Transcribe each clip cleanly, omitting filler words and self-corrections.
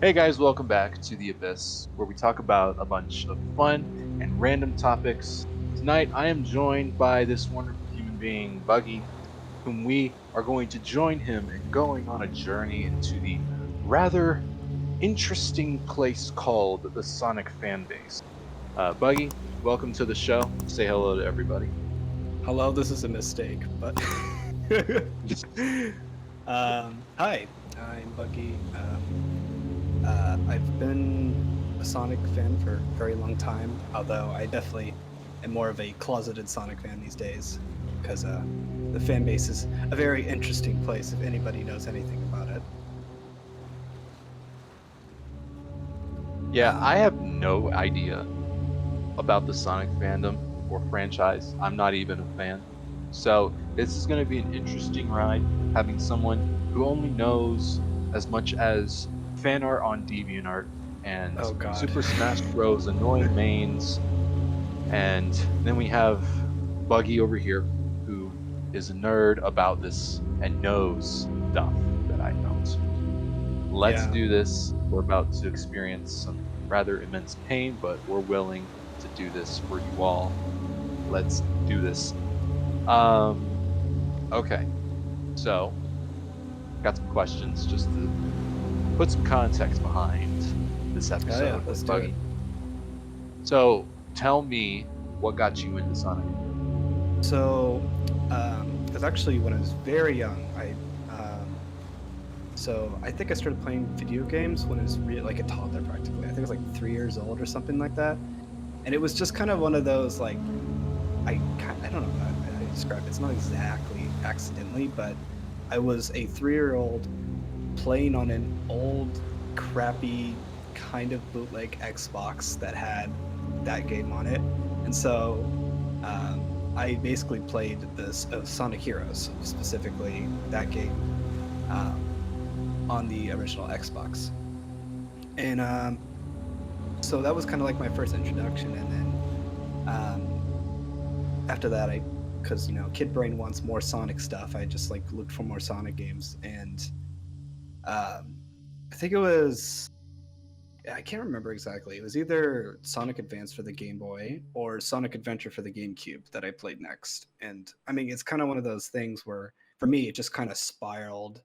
Hey guys, welcome back to The Abyss, where we talk about a bunch of fun and random topics. Tonight, I am joined by this wonderful human being, Buggy, whom we are going to join him in going on a journey into the rather interesting place called the Sonic fan base. Buggy, welcome to the show. Say hello to everybody. Hello, this is a mistake, but hi, I'm Buggy. I've been a Sonic fan for a very long time, although I definitely am more of a closeted Sonic fan these days because the fan base is a very interesting place if anybody knows anything about it. Yeah, I have Um, no idea about the Sonic fandom or franchise. I'm not even a fan. So this is going to be an interesting ride having someone who only knows as much as fan art on DeviantArt and oh God. Super Smash Bros. Annoying mains. And then we have Buggy over here who is a nerd about this and knows stuff that I don't. Let's Yeah. do this. We're about to experience some rather immense pain, but we're willing to do this for you all. Let's do this. Um, okay. So, got some questions just to put some context behind this Oh yeah, episode let's with do it. Buggy. So, tell me what got you into Sonic. So, because actually, when I was very young, so I think I started playing video games when I was like a toddler, practically. I think I was like 3 years old or something like that. And it was just kind of one of those like I don't know how to describe it. It's not exactly accidentally, but I was a 3-year-old playing on an old, crappy kind of bootleg Xbox that had that game on it, and so I basically played this Sonic Heroes, specifically that game, um, on the original Xbox. And so that was kind of like my first introduction. And then after that, because kid brain wants more Sonic stuff, I just like looked for more Sonic games. And um, I think it was, I can't remember exactly. It was either Sonic Advance for the Game Boy or Sonic Adventure for the GameCube that I played next. And I mean, it's kind of one of those things where for me, it just kind of spiraled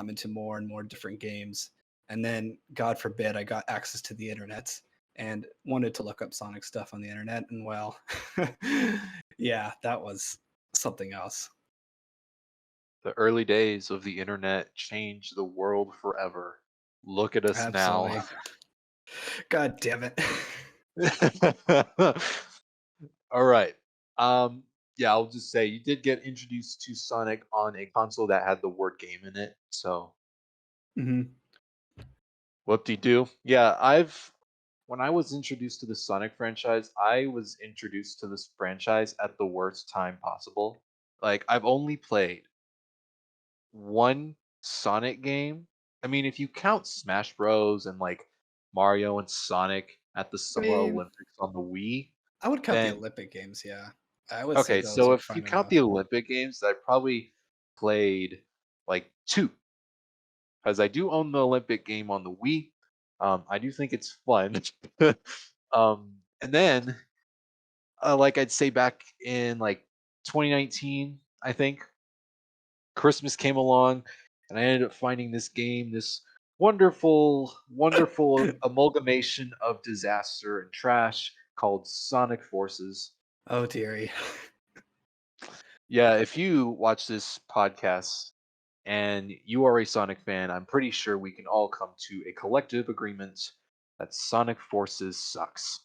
into more and more different games. And then, God forbid, I got access to the internet and wanted to look up Sonic stuff on the internet. And well, yeah, that was something else. The early days of the internet changed the world forever. Look at us now. Absolutely. God damn it. All right. Um, yeah, I'll just say you did get introduced to Sonic on a console that had the word game in it. So Hmm. whoop-de-doo. Yeah, when I was introduced to the Sonic franchise, I was introduced to this franchise at the worst time possible. Like I've only played one Sonic game. I mean, if you count Smash Bros and like Mario and Sonic at the I Summer mean, Olympics on the Wii, I would count the then Olympic Games, yeah. I would say okay, those so are if you fine count the enough. Olympic Games, I probably played like two, because I do own the Olympic game on the Wii. I do think it's fun. And then, like I'd say back in like 2019, I think Christmas came along, and I ended up finding this game, this wonderful, wonderful amalgamation of disaster and trash called Sonic Forces. Oh, dearie. Yeah, if you watch this podcast and you are a Sonic fan, I'm pretty sure we can all come to a collective agreement that Sonic Forces sucks.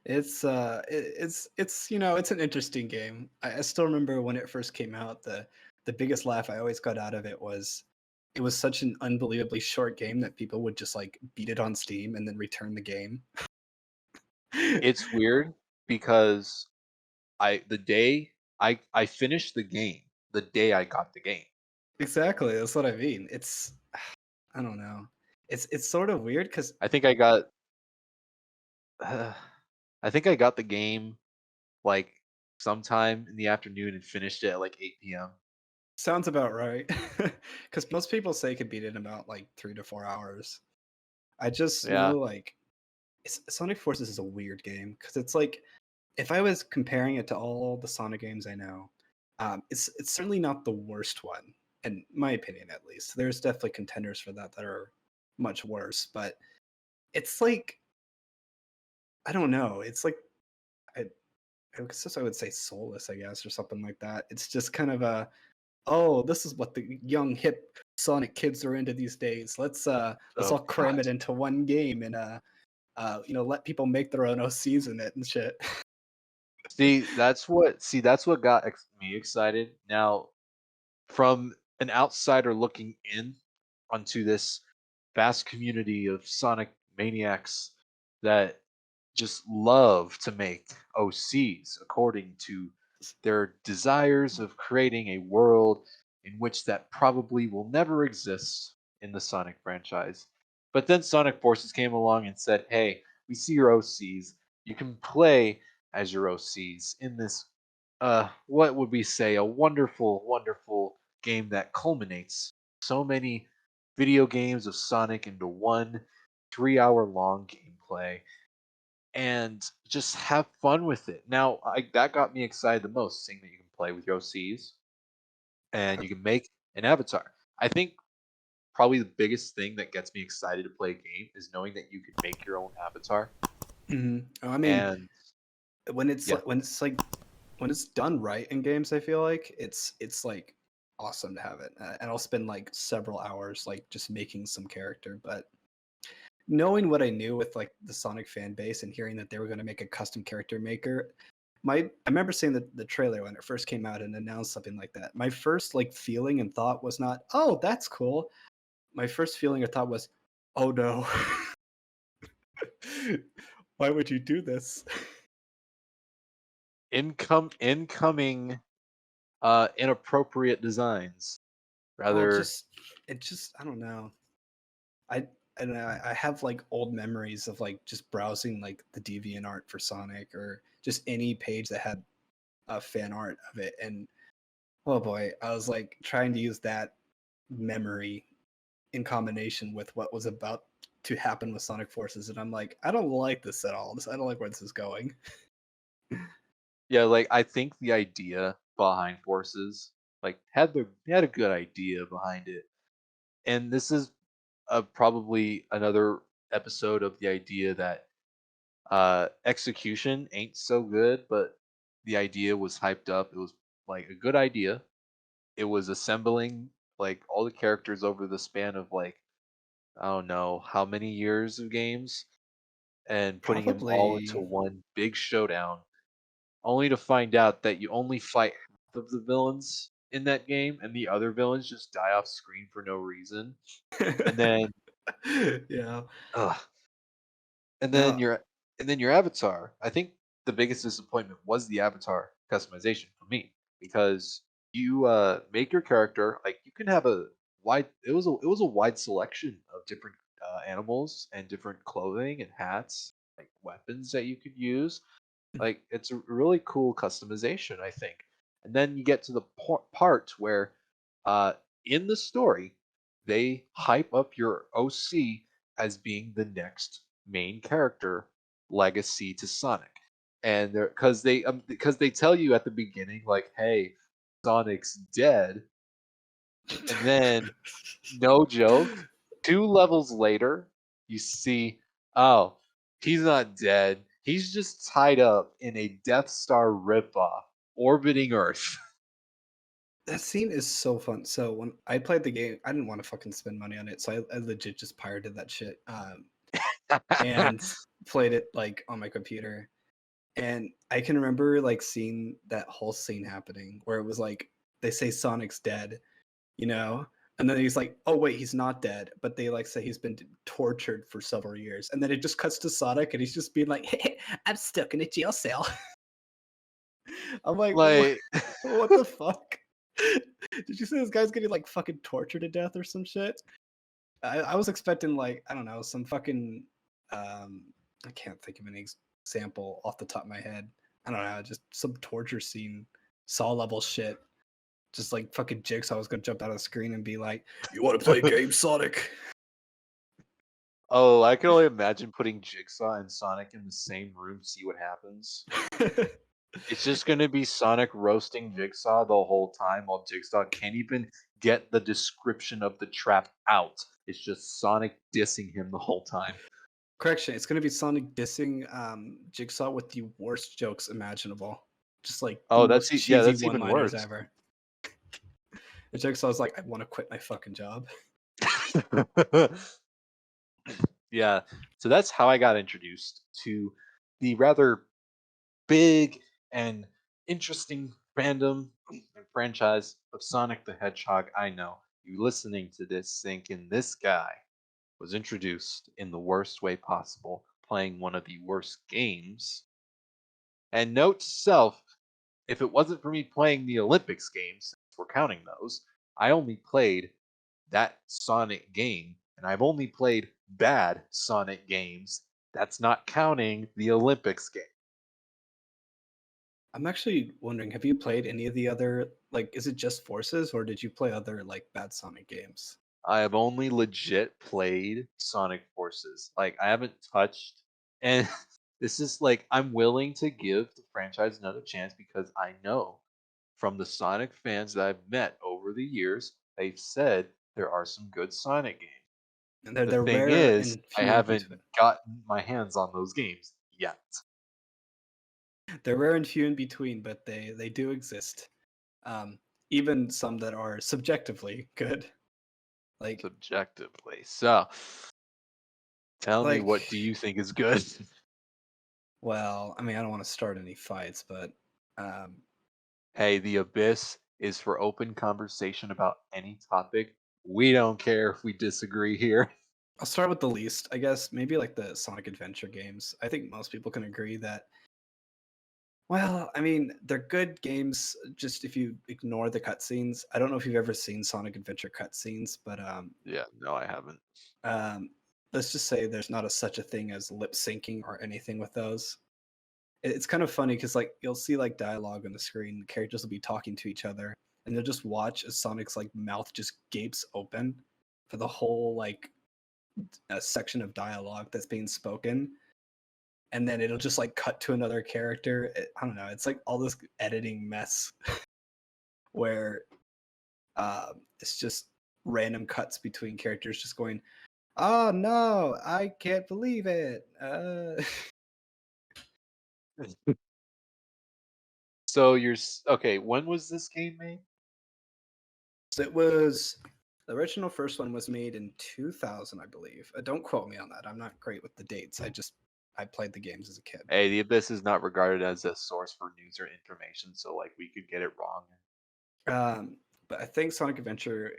It's it's an interesting game. I still remember when it first came out, the biggest laugh I always got out of it was it was such an unbelievably short game that people would just like beat it on Steam and then return the game. It's weird because the day I finished the game, the day I got the game. Exactly, that's what I mean. It's I don't know. It's sort of weird because I think I got I think I got the game like sometime in the afternoon and finished it at like 8 p.m. sounds about right. Because most people say could beat it in about like 3 to 4 hours. I just know, Yeah. like, Sonic Forces is a weird game because it's like if I was comparing it to all the Sonic games I know, it's certainly not the worst one, in my opinion, at least. There's definitely contenders for that are much worse, but it's like I don't know. It's like I, I guess I would say soulless, I guess, or something like that. It's just kind of a oh, this is what the young hip Sonic kids are into these days. Let's Oh all cram God. it into one game and let people make their own OCs in it and shit. See, that's what got me excited. Now, from an outsider looking in onto this vast community of Sonic maniacs that just love to make OCs according to their desires of creating a world in which that probably will never exist in the Sonic franchise. But then Sonic Forces came along and said, "Hey, we see your OCs. You can play as your OCs in this what would we say, a wonderful, wonderful game that culminates so many video games of Sonic into one 3 hour long gameplay and just have fun with it." Now, that got me excited the most, seeing that you can play with your OCs and you can make an avatar. I think probably the biggest thing that gets me excited to play a game is knowing that you can make your own avatar. Oh, I mean, And when it's yeah, like when it's done right in games, I feel like it's like awesome to have it, and I'll spend like several hours like just making some character. But knowing what I knew with like the Sonic fan base and hearing that they were going to make a custom character maker, I remember seeing the trailer when it first came out and announced something like that. My first like feeling and thought was not, oh, that's cool. My first feeling or thought was, oh no, why would you do this? incoming inappropriate designs. Well, Rather, just it just I don't know. I I have like old memories of like just browsing like the DeviantArt for Sonic or just any page that had a fan art of it, and oh boy, I was like trying to use that memory in combination with what was about to happen with Sonic Forces, and I'm like, I don't like this at all. I don't like where this is going. yeah, like I think the idea behind Forces, like had a good idea behind it, and this is probably another episode of the idea that execution ain't so good, but the idea was hyped up. It was like a good idea. It was assembling like all the characters over the span of like I don't know how many years of games and putting them all into Probably. one big showdown, only to find out that you only fight half of the villains in that game, and the other villains just die off screen for no reason. And then, Yeah. ugh, and then No. your and then your avatar. I think the biggest disappointment was the avatar customization for me because you make your character like you can have a wide. It was a wide selection of different animals and different clothing and hats, like weapons that you could use. Like it's a really cool customization, I think. And then you get to the part where, uh, in the story, they hype up your OC as being the next main character legacy to Sonic, and they're because they tell you at the beginning like, hey, Sonic's dead, and then no joke, 2 levels later, you see, oh, he's not dead. He's just tied up in a Death Star ripoff orbiting Earth. That scene is so fun. So when I played the game, I didn't want to fucking spend money on it, so I legit just pirated that shit and played it like on my computer. And I can remember like seeing that whole scene happening where it was like they say Sonic's dead, you know, and then he's like, "Oh wait, he's not dead," but they like say he's been tortured for several years, and then it just cuts to Sonic, and he's just being like, "Hey, I'm stuck in a jail cell." I'm like, like, what the fuck? Did you say this guy's getting like fucking tortured to death or some shit? I was expecting like I don't know some fucking I can't think of an example off the top of my head. I don't know, just some torture scene, Saw level shit. Just like fucking Jigsaw was gonna jump out of the screen and be like, "You want to play a game, Sonic?" Oh, I can only imagine putting Jigsaw and Sonic in the same room, see what happens. It's just gonna be Sonic roasting Jigsaw the whole time while Jigsaw can't even get the description of the trap out. It's just Sonic dissing him the whole time. Correction, it's gonna be Sonic dissing Jigsaw with the worst jokes imaginable. Just like the Oh, most yeah, cheesy that's even one-liners worse. ever. The Jigsaw's like, I want to quit my fucking job. Yeah, so that's how I got introduced to the rather big and interesting fandom and franchise of Sonic the Hedgehog. I know you listening to this thinking this guy was introduced in the worst way possible, playing one of the worst games. And note to self, if it wasn't for me playing the Olympics games, if we're counting those, I only played that Sonic game, and I've only played bad Sonic games. That's not counting the Olympics game. I'm actually wondering, have you played any of the other like is it just Forces or did you play other like bad Sonic games? I have only legit played Sonic Forces. Like I haven't touched and this is like I'm willing to give the franchise another chance because I know from the Sonic fans that I've met over the years, they've said there are some good Sonic games. And The they're thing rare is, and I few in haven't between. gotten my hands on those games yet. They're rare and few in between, but they do exist. Um, even some that are subjectively good. Like Subjectively. So, tell me like what do you think is good? well, I mean, I don't want to start any fights, but um, Hey, the abyss is for open conversation about any topic. We don't care if we disagree here. I'll start with the least. I guess maybe like the Sonic Adventure games. I think most people can agree that well, I mean, they're good games just if you ignore the cutscenes. I don't know if you've ever seen Sonic Adventure cutscenes, but Yeah, no, I haven't. um, let's just say there's not a such a thing as lip syncing or anything with those. It's kind of funny because like you'll see like dialogue on the screen, the characters will be talking to each other, and you'll just watch as Sonic's like mouth just gapes open for the whole like section of dialogue that's being spoken, and then it'll just like cut to another character. I don't know. It's like all this editing mess where it's just random cuts between characters just going, "Oh no, I can't believe it." So okay, when was this game made? So it was the original first one was made in 2000, I believe. Don't quote me on that. I'm not great with the dates. I played the games as a kid. Hey, the abyss is not regarded as a source for news or information, so like we could get it wrong. But I think Sonic Adventure,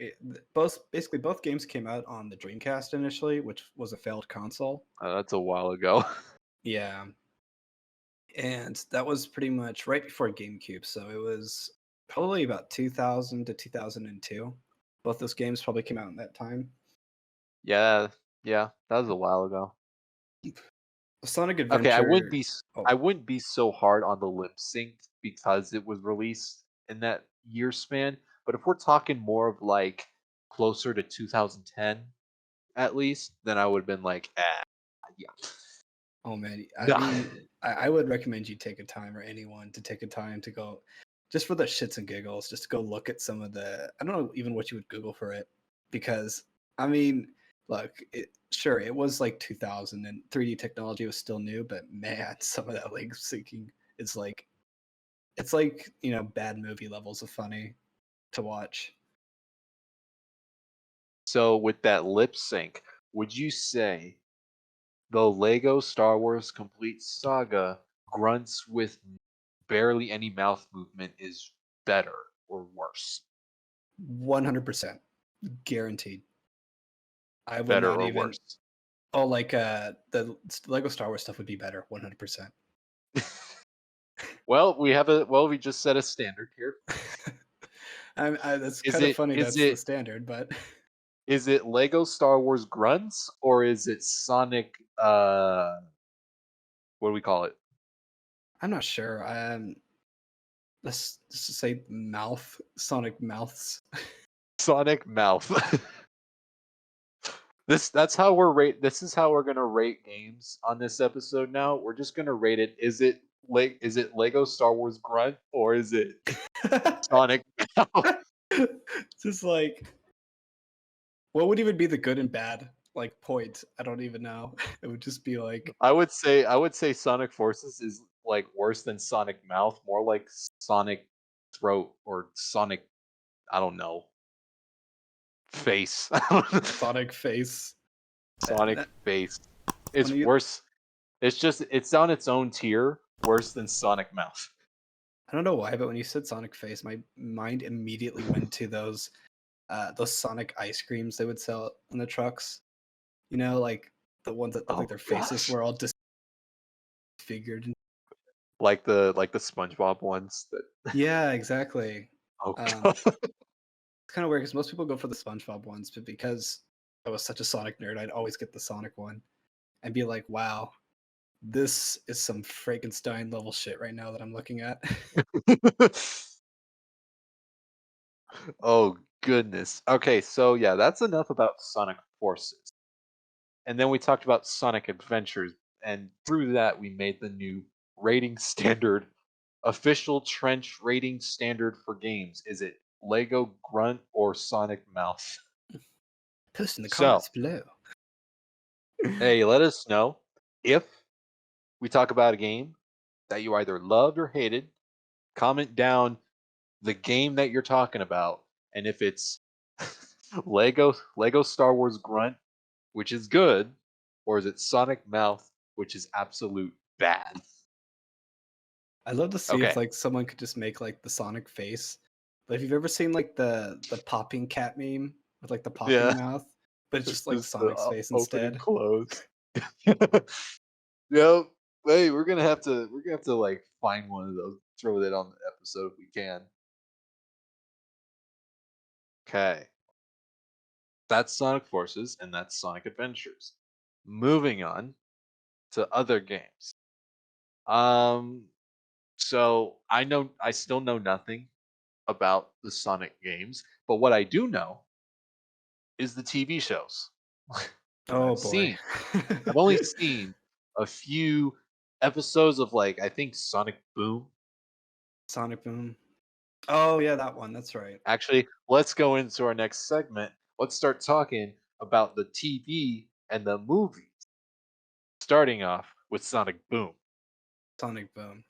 both basically both games came out on the Dreamcast initially, which was a failed console. That's a while ago. Yeah, and that was pretty much right before GameCube, so it was probably about 2000 to 2002. Both those games probably came out in that time. Yeah, yeah, that was a while ago. Sonic Okay, Adventure. I Oh, wouldn't be so hard on the lip sync because it was released in that year span. But if we're talking more of like closer to 2010 at least, then I would have been like, ah, yeah. oh man, I No. mean, I would recommend you take a time, or anyone to take a time to go, just for the shits and giggles, just to go look at some of the. I don't know even what you would Google for it, because I mean, look, sure it was like 2000 and 3D technology was still new, but man, some of that lip syncing is like it's like bad movie levels of funny to watch. So with that lip sync, would you say the Lego Star Wars Complete Saga grunts with barely any mouth movement is better or worse? 100% guaranteed. I would Better not or even. worse? Oh, like the Lego Star Wars stuff would be better, 100%. Well, we just set a standard here. That's Is kind of it funny. is That's the it standard, but is it Lego Star Wars grunts or is it Sonic what do we call it? I'm not sure. Let's just say Sonic mouths. Sonic mouth. That's how we're rate. This is how we're gonna rate games on this episode. Now we're just gonna rate it. Is it Lego Star Wars Grunt or is it Sonic? Just like, what would even be the good and bad like point? I don't even know. It would just be like I would say Sonic Forces is like worse than Sonic Mouth, more like Sonic Throat or Sonic. I don't know, face. Sonic face. Sonic That, face. when It's you, worse. It's on its own tier, worse than Sonic Mouth. I don't know why, but when you said Sonic face, my mind immediately went to those Sonic ice creams they would sell in the trucks. You know, like the ones that look like Oh their faces gosh. were all disfigured. Like the SpongeBob ones that. Yeah, exactly. Oh Um, god. it's kind of weird because most people go for the SpongeBob ones, but because I was such a Sonic nerd, I'd always get the Sonic one and be like, "Wow, this is some Frankenstein level shit right now that I'm looking at." Oh goodness. Okay, so yeah, that's enough about Sonic Forces. And then we talked about Sonic Adventures, and through that we made the new rating standard, official trench rating standard for games. Is it Lego Grunt or Sonic Mouth? Post in the So, comments below. hey, let us know if we talk about a game that you either loved or hated. Comment down the game that you're talking about, and if it's Lego Star Wars Grunt, which is good, or is it Sonic Mouth, which is absolute bad? I'd love to see if Okay. like someone could just make like the Sonic face. But if you've ever seen like the popping cat meme with like the popping Yeah. mouth, but it's just like Just the Sonic's face open and instead. close. Yep. Hey, we're gonna have to like find one of those, throw that on the episode if we can. Okay. That's Sonic Forces and that's Sonic Adventures. Moving on to other games. Um so I still know nothing about the Sonic games, but what I do know is the TV shows. and Oh I've boy. seen I've only seen a few episodes of like I think Sonic Boom. Sonic Boom. Oh yeah, that one. That's right. Actually, let's go into our next segment. Let's start talking about the TV and the movies. Starting off with Sonic Boom. Sonic Boom.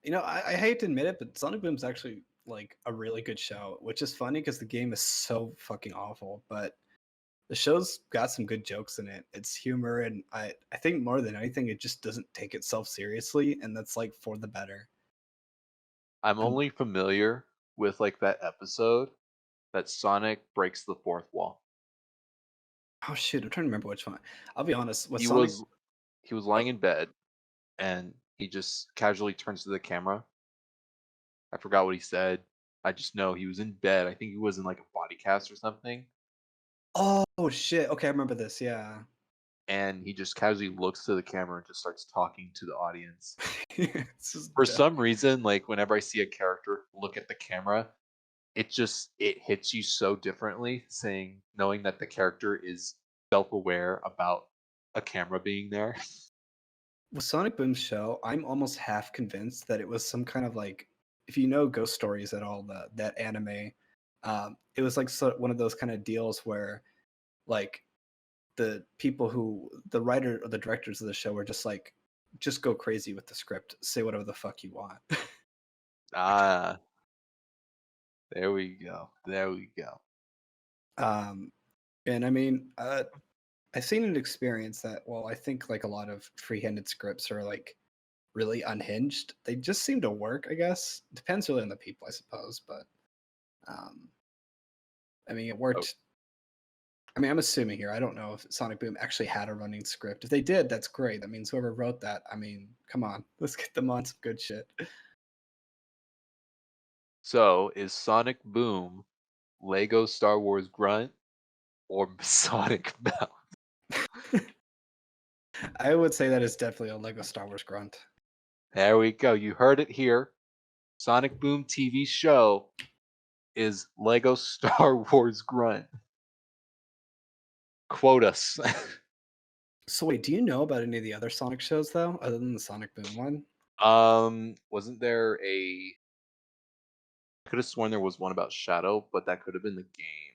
You know, I hate to admit it, but Sonic Boom's actually like a really good show, which is funny because the game is so fucking awful. But the show's got some good jokes in it. It's humor, and I think more than anything, it just doesn't take itself seriously, and that's like for the better. I'm And only familiar with like that episode that Sonic breaks the fourth wall. oh shoot, I'm trying to remember which one. I'll be honest with He Sonic. was he was Uh, lying in bed and he just casually turns to the camera. I forgot what he said. I just know he was in bed. I think he was in like a body cast or something. oh shit. Okay, I remember this. Yeah. And he just casually looks to the camera and just starts talking to the audience. It's just For dumb. some reason, like whenever I see a character look at the camera, it hits you so differently, saying knowing that the character is self-aware about a camera being there. With Sonic Boom's show, I'm almost half convinced that it was some kind of like, if you know Ghost Stories at all, that anime, it was like one of those kind of deals where like the writer or the directors of the show were just like, just go crazy with the script, say whatever the fuck you want. Ah, there we go. There we go. um, and I mean, I've seen an experience that, well, I think like a lot of free-handed scripts are like really unhinged. They just seem to work, I guess. Depends really on the people, I suppose, but um, I mean, it Oh, worked. I mean, I'm assuming here. I don't know if Sonic Boom actually had a running script. If they did, that's great. That means whoever wrote that, I mean, come on, let's get them on some good shit. so is Sonic Boom Lego Star Wars Grunt or Sonic Mouth? I would say that is definitely a Lego Star Wars grunt. There we go. You heard it here. Sonic Boom TV show is Lego Star Wars Grunt. Quote us. So wait, do you know about any of the other Sonic shows though, other than the Sonic Boom one? Wasn't there a I could have sworn there was one about Shadow, but that could have been the game.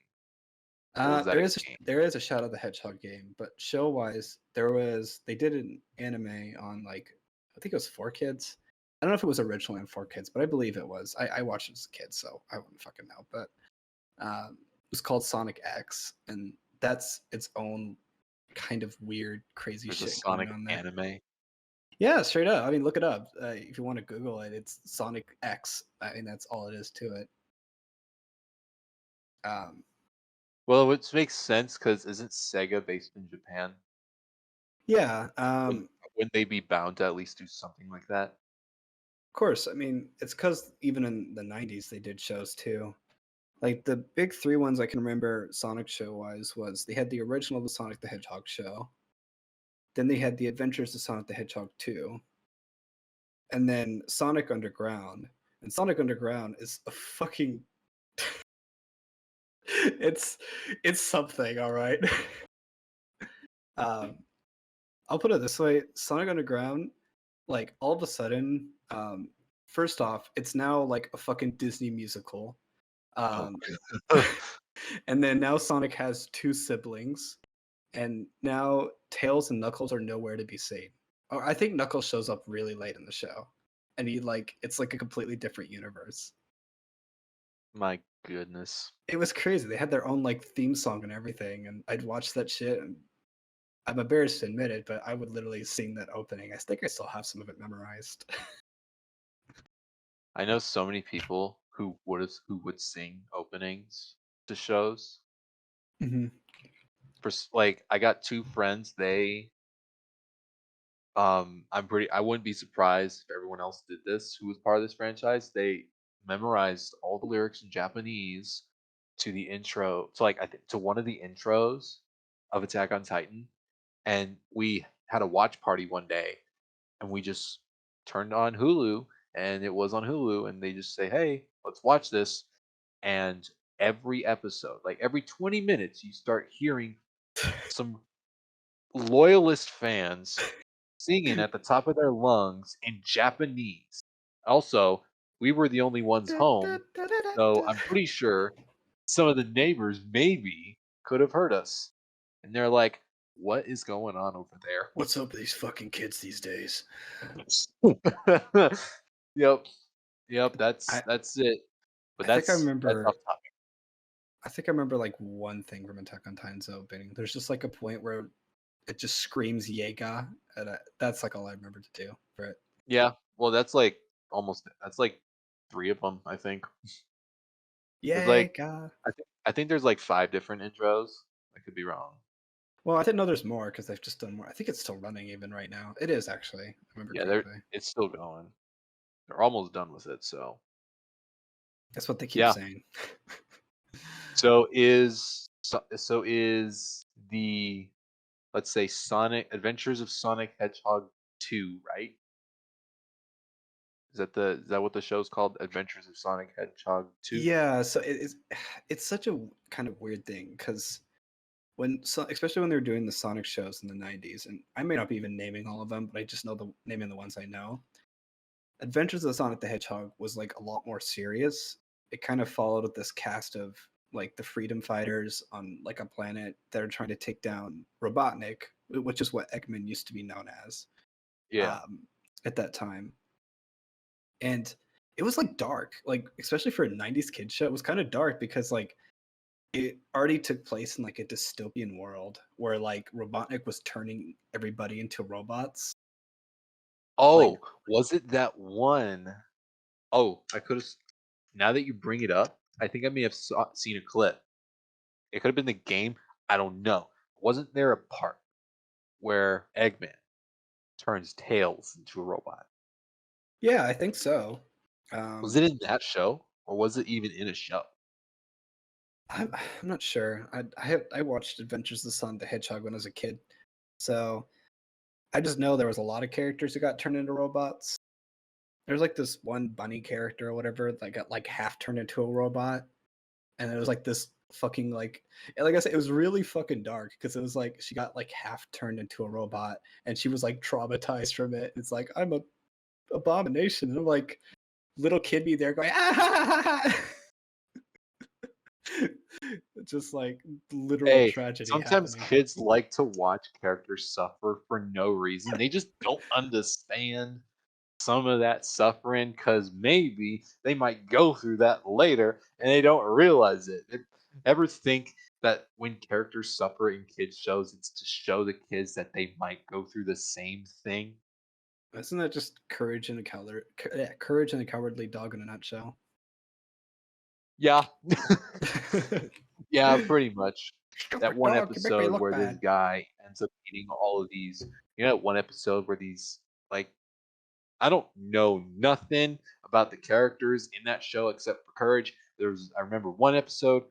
Or was that There a is game? there is a Shadow the Hedgehog game, but show wise, they did an anime on like I think it was 4 Kids. I don't know if it was originally on 4 Kids, but I believe it was. I watched it as a kid, so I wouldn't fucking know. But it was called Sonic X, and that's its own kind of weird, crazy There's a shit going Sonic on there. anime. Yeah, straight up. I mean, look it up. If you want to Google it, it's Sonic X. I mean, that's all it is to it. Um, Well, which makes sense because isn't Sega based in Japan? yeah, Wouldn't wouldn't they be bound to at least do something like that? of course. I mean, it's because even in the '90s they did shows too. Like the big three ones I can remember Sonic show wise was they had the original The Sonic the Hedgehog show, then they had the Adventures of Sonic the Hedgehog 2, and then Sonic Underground. And Sonic Underground is a fucking it's it's something, all right. um, I'll put it this way: Sonic Underground, like all of a sudden, first off, it's now like a fucking Disney musical. Oh, Um, and then now Sonic has two siblings, and now Tails and Knuckles are nowhere to be seen. Or I think Knuckles shows up really late in the show, and it's like a completely different universe. my goodness. It was crazy. They had their own like theme song and everything, and I'd watch that shit. And I'm embarrassed to admit it, but I would literally sing that opening. I think I still have some of it memorized. I know so many people who would sing openings to shows. Hmm. Like I got two friends. I wouldn't be surprised if everyone else did this who was part of this franchise. They memorized all the lyrics in Japanese to the intro, to like I think to one of the intros of Attack on Titan, and we had a watch party one day, and we just turned on Hulu, and it was on Hulu, and they just say, "Hey, let's watch this," and every episode, like every 20 minutes, you start hearing some loyalist fans singing at the top of their lungs in Japanese. Also, we were the only ones home, so I'm pretty sure some of the neighbors maybe could have heard us. And they're like, "What is going on over What's up with these fucking kids these days? there?" Yep, yep, that's I that's it. But I think I that's off remember topic. I think I remember like one thing from Attack on Titan's opening. There's just like a point where it just screams Jaeger, and that's like all I remember to do for it. Yeah, well, that's like 3 of them, I think. There's like Jaeger. I think there's like 5 different intros. I could be wrong. Well, I didn't know there's more because they've just done more. I think it's still running even right now. It is actually. I remember Yeah, correctly. it's still going. They're almost done with it, so That's what they keep yeah. saying. So is the, let's say, Sonic Adventures of Sonic Hedgehog 2, right? Is that what the show's called? Adventures of Sonic Hedgehog 2? Yeah, so it's such a kind of weird thing because especially when they were doing the Sonic shows in the '90s, and I may not be even naming all of them, but I just know the naming the ones I know. Adventures of Sonic the Hedgehog was like a lot more serious. It kind of followed with this cast of like the freedom fighters on like a planet that are trying to take down Robotnik, which is what Eggman used to be known as Yeah. um, at that time. And it was like dark, like especially for a '90s kid show. It was kind of dark because like it already took place in like a dystopian world where like Robotnik was turning everybody into robots. Like Oh, was it that one? Oh, I could have. Now that you bring it up, I think I may have seen a clip. It could have been the game. I don't know. Wasn't there a part where Eggman turns Tails into a robot? yeah, I think so. Was Um, it in that show, or was it even in a show? I'm not sure. I watched Adventures of Sonic the Hedgehog when I was a kid, so I just know there was a lot of characters who got turned into robots. There's like this one bunny character or whatever that got like half turned into a robot, and it was like this fucking like and like I said, it was really fucking dark because it was like she got like half turned into a robot and she was like traumatized from it. It's like I'm a abomination. And I'm like little kid me there going ah! Just like literal Hey, tragedy sometimes happening. kids like to watch characters suffer for no reason. They just don't understand some of that suffering because maybe they might go through that later and they don't realize it. Ever think that when characters suffer in kids shows, it's to show the kids that they might go through the same thing? Isn't that just courage and a cowardly dog in a nutshell? Yeah, yeah, pretty much. That Stupid one dog, you make me episode look where this bad. guy ends up eating all of these. That one episode where these like I don't know nothing about the characters in that show except for Courage. I remember one episode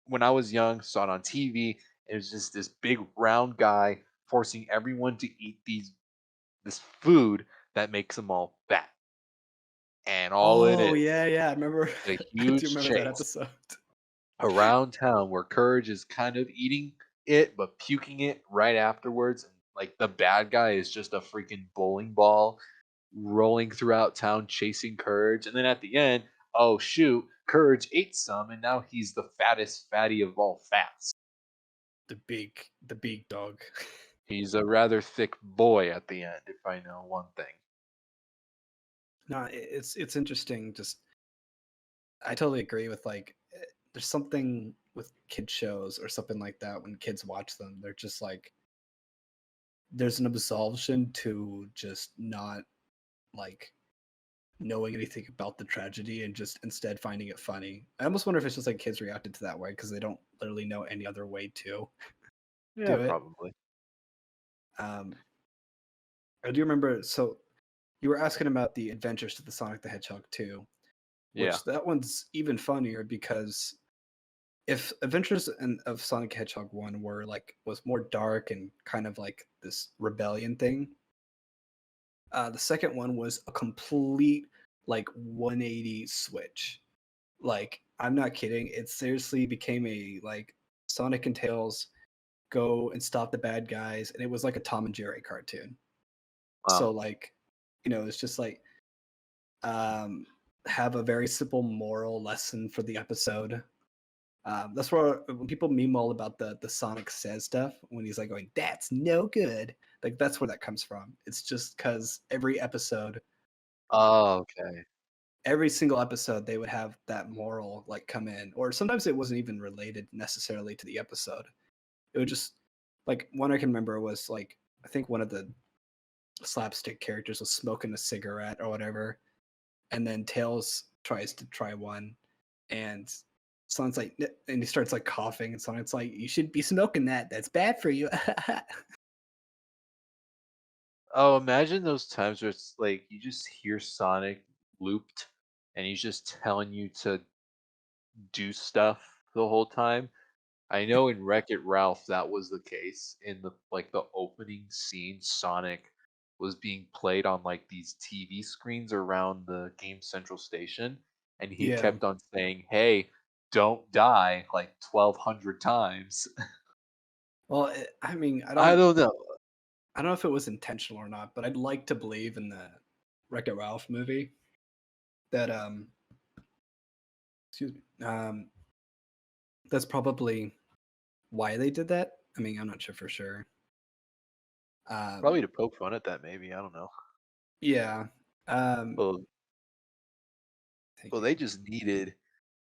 when I was young, saw it on TV. It was just this big round guy forcing everyone to eat this food that makes them all fat, and all it Oh, is yeah, yeah, I remember a I do huge remember that chase episode. around town where Courage is kind of eating it but puking it right afterwards. And like the bad guy is just a freaking bowling ball rolling throughout town chasing Courage. And then at the end, oh shoot, Courage ate some and now he's the fattest fatty of all fats. The big dog. He's a rather thick boy at the end, if I know one thing. No, it's interesting. Just I totally agree with like there's something with kid shows or something like that when kids watch them. They're just like there's an absolution to just not like knowing anything about the tragedy and just instead finding it funny. I almost wonder if it's just like kids reacted to that way because they don't literally know any other way to Yeah, do it. probably. Um, I do remember. So you were asking about the Adventures to the Sonic the Hedgehog 2, Yeah. which that one's even funnier because if of Sonic the Hedgehog 1 were like was more dark and kind of like this rebellion thing, the second one was a complete like 180 switch. Like I'm not kidding. It seriously became a like Sonic and Tails go and stop the bad guys, and it was like a Tom and Jerry cartoon. So Wow. like, it's just like um have a very simple moral lesson for the episode. That's where when people meme all about the Sonic Says stuff when he's like going, "That's no good." Like that's where that comes from. It's just because Oh, okay. every single episode, they would have that moral like come in, or sometimes it wasn't even related necessarily to the episode. It would just like one I can remember was like I think one of the slapstick characters was smoking a cigarette or whatever, and then Tails tries to try one, and Sonic's like, and he starts like coughing, and Sonic's like, "You shouldn't be smoking that. That's bad for you." Oh, imagine those times where it's like you just hear Sonic looped and he's just telling you to do stuff the whole time. I know in Wreck-It Ralph that was the case. In the opening scene, Sonic was being played on like these TV screens around the Game Central station, and he Yeah. kept on saying, "Hey, don't die," like 1,200 times. Well, I mean, I don't know. I don't know if it was intentional or not, but I'd like to believe in the Wreck-It Ralph movie that excuse me, that's probably why they did that. I mean, I'm not sure for sure. Probably Um, to poke fun at that, maybe. I don't know. yeah. Um, Well, well, they thinking. just needed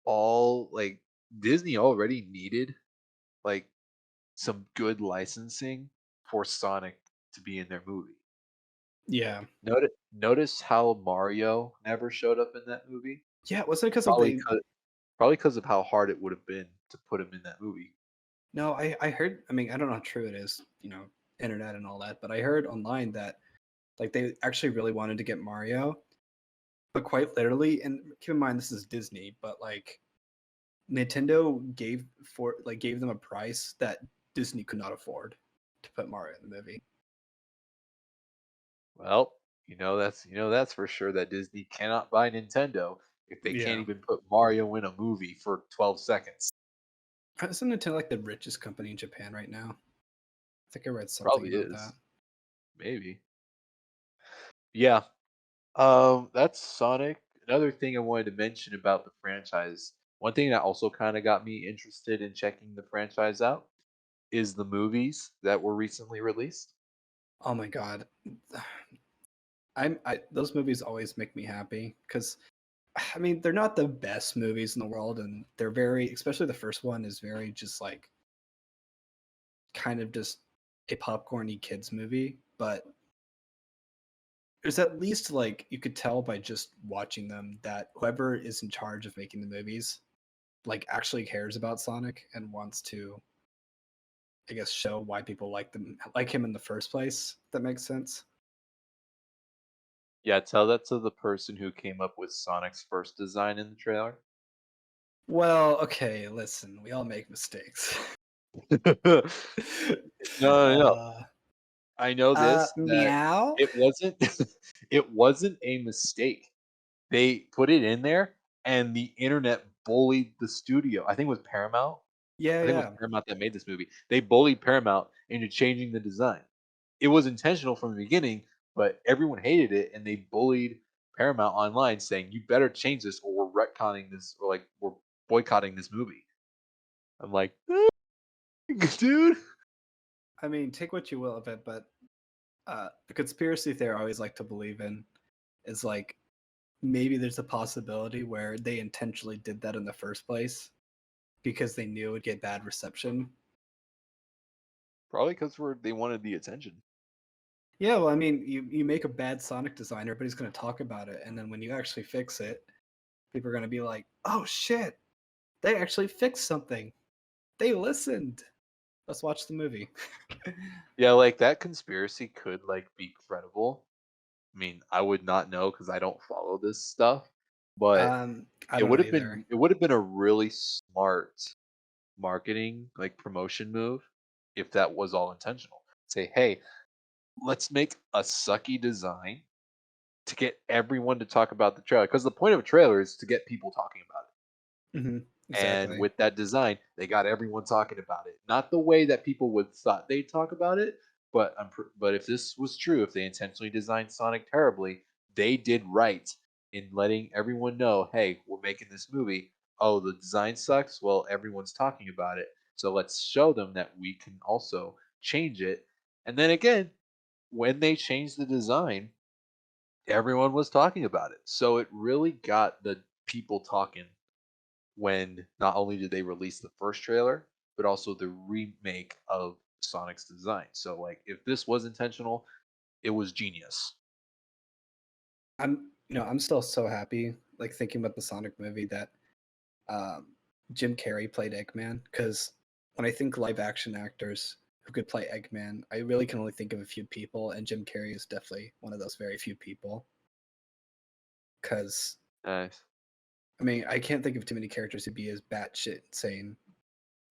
all like Disney already needed like some good licensing for Sonic to be in their movie. Yeah. Notice how Mario never showed up in that movie? Yeah, wasn't it because of Probably they 'cau probably 'cause of how hard it would have been to put him in that movie. no, I heard I mean, I don't know how true it is, internet and all that, but I heard online that, like, they actually really wanted to get Mario, but quite literally and keep in mind this is Disney, but, like, Nintendo gave them a price that Disney could not afford to put Mario in the movie. Well, that's for sure that Disney cannot buy Nintendo if they can't Yeah. even put Mario in a movie for 12 seconds. Isn't Nintendo like the richest company in Japan right now? I think I read something Probably about that. is. Maybe. Yeah. That's Sonic. Another thing I wanted to mention about the franchise. One thing that also kind of got me interested in checking the franchise out is the movies that were recently released. Oh my god. I those movies always make me happy because I mean they're not the best movies in the world, and they're very, especially the first one is very just like kind of just a popcorny kids movie, but there's at least like you could tell by just watching them that whoever is in charge of making the movies like actually cares about Sonic and wants to, I guess, show why people like him in the first place. If that makes sense. Yeah, tell that to the person who came up with Sonic's first design in the trailer. Well, okay, listen, we all make mistakes. No, no, no. uh, I know this that Meow. it wasn't it wasn't a mistake. They put it in there and the internet bullied the studio. I think it was Paramount. Yeah, I think it was yeah. Paramount that made this movie. They bullied Paramount into changing the design. It was intentional from the beginning, but everyone hated it and they bullied Paramount online saying, "You better change this or we're retconning this or like we're boycotting this movie." I'm like, dude. I mean, take what you will of it, but the conspiracy theory I always like to believe in is like maybe there's a possibility where they intentionally did that in the first place because they knew it would get bad reception. Probably because they wanted the attention. Yeah, well, I mean, you make a bad Sonic design, everybody's going to talk about it, and then when you actually fix it, people are going to be like, "Oh shit, they actually fixed something. They listened. Let's watch the movie." Yeah, like that conspiracy could like be credible. I mean, I would not know because I don't follow this stuff, but I don't know either. it would have been a really smart marketing like promotion move if that was all intentional. Say, hey, let's make a sucky design to get everyone to talk about the trailer because the point of a trailer is to get people talking about it. Hmm. And Exactly. with that design, they got everyone talking about it. Not the way that people would thought they'd talk about it, but but if this was true, if they intentionally designed Sonic terribly, they did right in letting everyone know, hey, we're making this movie. Oh, the design sucks. Well, everyone's talking about it, so let's show them that we can also change it. And then again, when they changed the design, everyone was talking about it. So it really got the people talking when not only did they release the first trailer, but also the remake of Sonic's design. So like if this was intentional, it was genius. I'm still so happy, like thinking about the Sonic movie that um, Jim Carrey played Eggman. Because when I think live action actors who could play Eggman, I really can only think of a few people, and Jim Carrey is definitely one of those very few people. Because Nice. I mean, I can't think of too many characters who'd be as batshit insane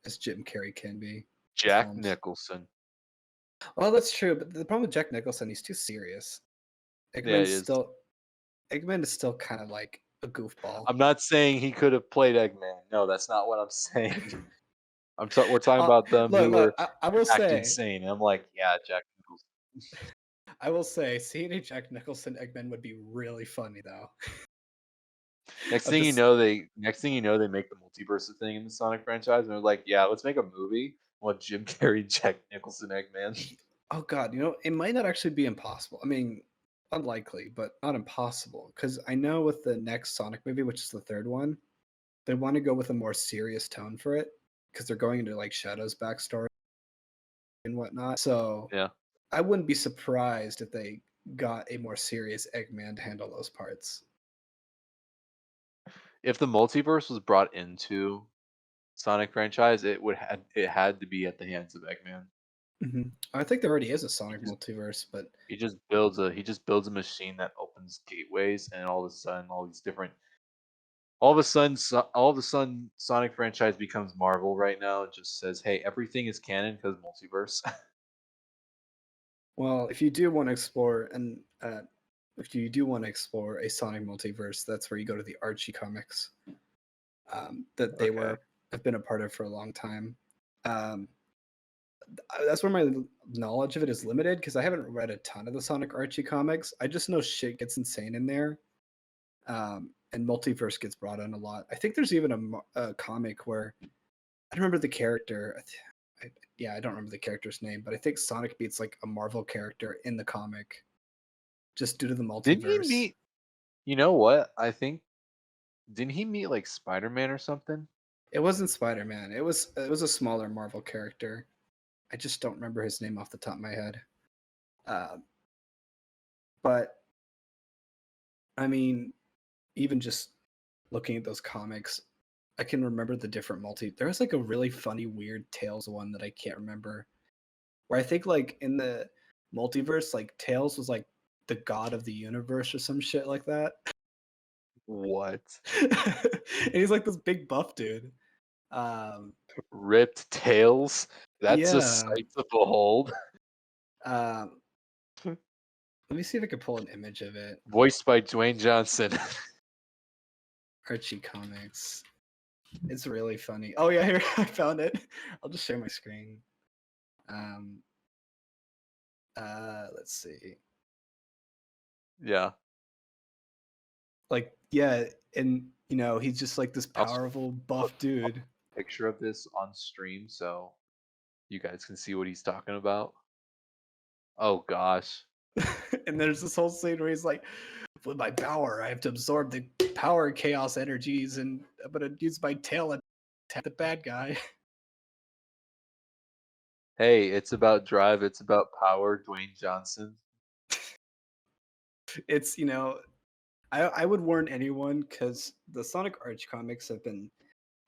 as Jim Carrey can be in Jack films. Nicholson. Well, that's true, but the problem with Jack Nicholson, he's too serious. Yeah, it Eggman's is. still Eggman is still kind of like a goofball. I'm not saying he could have played Eggman. No, that's not what I'm saying. We're talking uh, about them who look, were I will act say, insane. And I'm like, yeah, Jack Nicholson. seeing a Jack Nicholson Eggman would be really funny though. I'm just Next thing you know, they make the multiverse a thing in the Sonic franchise, and they're like, yeah, let's make a movie with Jim Carrey, Jack Nicholson, Eggman. oh god, it might not actually be impossible. I mean, unlikely, but not impossible. Because I know with the next Sonic movie, which is the third one, they want to go with a more serious tone for it because they're going into like Shadow's backstory and whatnot. So Yeah. I wouldn't be surprised if they got a more serious Eggman to handle those parts. If the multiverse was brought into Sonic franchise, it had to be at the hands of Eggman. Hmm. I think there already is a He Sonic just multiverse, but he just builds a machine that opens gateways, and all of a sudden, all of a sudden, all of a sudden, Sonic franchise becomes Marvel right now. It just says, hey, everything is canon because multiverse. well, if you do want to explore and if you do want to explore a Sonic multiverse, that's where you go to the Archie comics that they Okay. were I've been a part of for a long time. Um, that's where my knowledge of it is limited because I haven't read a ton of the Sonic Archie comics. I just know shit gets insane in there, and multiverse gets brought in a lot. I think there's even a comic where I don't remember the character. Yeah, I don't remember the character's name, but I think Sonic beats like a Marvel character in the comic just due to the Didn't he multiverse. meet? You know what? I think didn't he meet like Spider Man or something? It wasn't Spider Man. It was a smaller Marvel character. I just don't remember his name off the top of my head. Uh, but I mean, even just looking at those comics, I can remember the different multi. There was like a really funny, weird Tails one that I can't remember. Where I think like in the multiverse, like Tails was like the god of the universe or some shit like that. What? And he's like this big buff dude. Um, Ripped tails? That's a yeah. sight to behold. Um, let me see if I can pull an image of it. Voiced by Dwayne Johnson. Archie comics. It's really funny. Oh yeah, here I found it. I'll just share my screen. Um, let's see. Yeah. Like, yeah, and he's just like this I'll, s- powerful put, buff I'll dude. put a picture of this on stream so you guys can see what he's talking about. Oh gosh. And there's this whole scene where he's like, with my power, I have to absorb the power chaos energies, and I'm gonna use my tail and attack the bad guy. Hey, it's about drive, it's about power, Dwayne Johnson. It's I would warn anyone because the Sonic Arch comics have been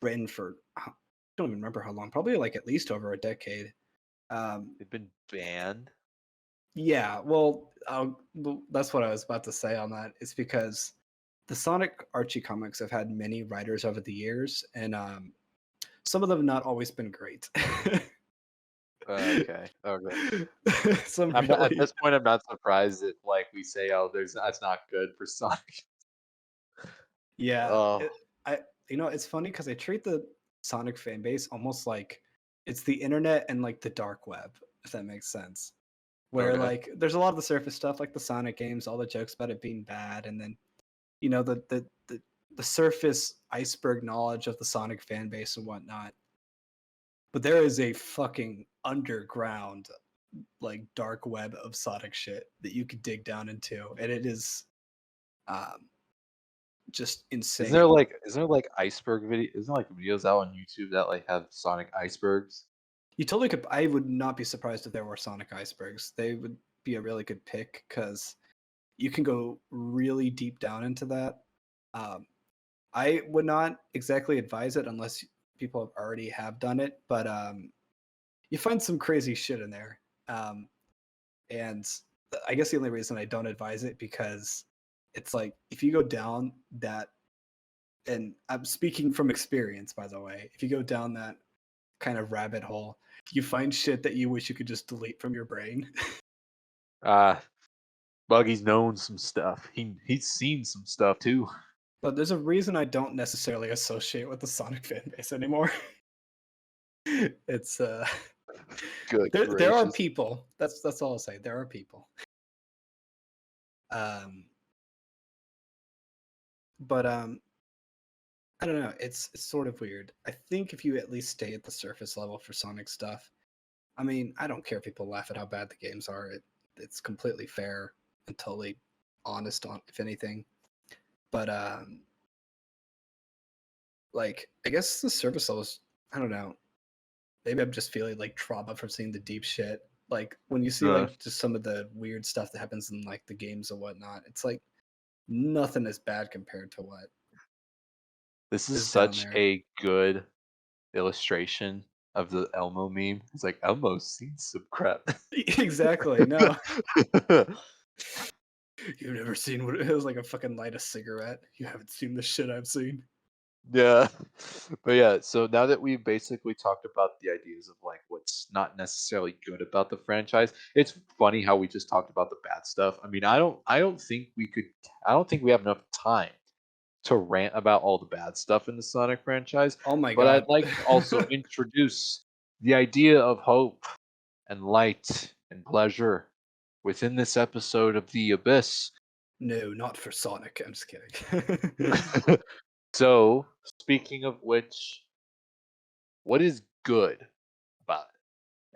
written for I don't even remember how long, probably like at least over a decade. Um, They've been banned. yeah, well, that's what I was about to say on that. It's because the Sonic Archie comics have had many writers over the years, and some of them have not always been great. Okay. Okay. Some I'm not at really, this point I'm not surprised that like we say, oh, there's that's not good for Sonic. yeah. Oh, I it's funny because I treat the Sonic fan base almost like it's the internet and like the dark web, if that makes sense. Where okay. like there's a lot of the surface stuff, like the Sonic games, all the jokes about it being bad, and then the surface iceberg knowledge of the Sonic fan base and whatnot. But there is a fucking underground, like dark web of Sonic shit that you could dig down into, and it is um, just insane. Isn't there like iceberg video isn't there like videos out on YouTube that like have Sonic icebergs? You totally could. I would not be surprised if there were Sonic icebergs. They would be a really good pick because you can go really deep down into that. Um, I would not exactly advise it unless people have already have done it, but you find some crazy shit in there. Um, and I guess the only reason I don't advise it because it's like if you go down that, and I'm speaking from experience, by the way, if you go down that kind of rabbit hole, you find shit that you wish you could just delete from your brain. Ah, Buggy's known some stuff. He's seen some stuff too. But there's a reason I don't necessarily associate with the Sonic fan base anymore. It's Good there are gracious. people. That's all I'll say. There are people. Um, but I don't know. It's sort of weird. I think if you at least stay at the surface level for Sonic stuff, I mean, I don't care if people laugh at how bad the games are. It's completely fair and totally honest on if anything. But like I guess the surface level is I don't know. Maybe I'm just feeling like trauma from seeing the deep shit. Like when you see Uh, like just some of the weird stuff that happens in like the games and whatnot, it's like nothing is bad compared to what this is is down such there. a good illustration of the Elmo meme. It's like Elmo's seen some crap. Exactly. No, you've never seen what it was like a fucking light a cigarette. You haven't seen the shit I've seen. Yeah. But yeah, so now that we've basically talked about the ideas of like what's not necessarily good about the franchise, it's funny how we just talked about the bad stuff. I mean, I don't think we have enough time to rant about all the bad stuff in the Sonic franchise, Oh my but I'd god. like to also introduce the idea of hope and light and pleasure within this episode of The Abyss. No, not for Sonic. I'm just kidding. So, speaking of which, what is good about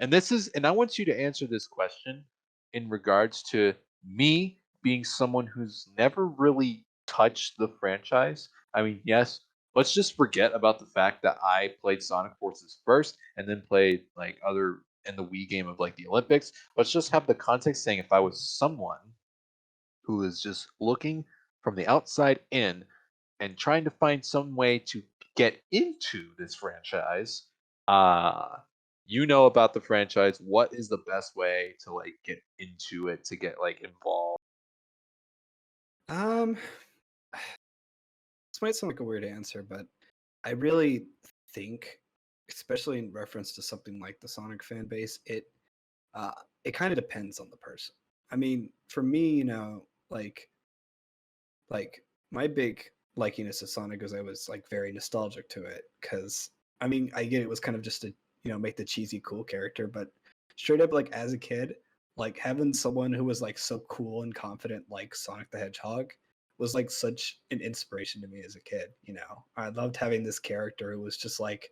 it? And I want you to answer this question in regards to me being someone who's never really touched the franchise. I mean, yes, let's just forget about the fact that I played Sonic Forces first and then played like other in the Wii game of like the Olympics. Let's just have the context saying if I was someone who is just looking from the outside in and trying to find some way to get into this franchise. Uh you know about the franchise. What is the best way to like get into it to get like involved? um, this might sound like a weird answer, but I really think, especially in reference to something like the Sonic fan base, uh, it kind of depends on the person. I mean, for me, like my big likiness to Sonic is I was like very nostalgic to it because I mean I get it was kind of just to make the cheesy cool character, but straight up like as a kid, like having someone who was like so cool and confident like Sonic the Hedgehog was like such an inspiration to me as a kid. I loved having this character who was just like,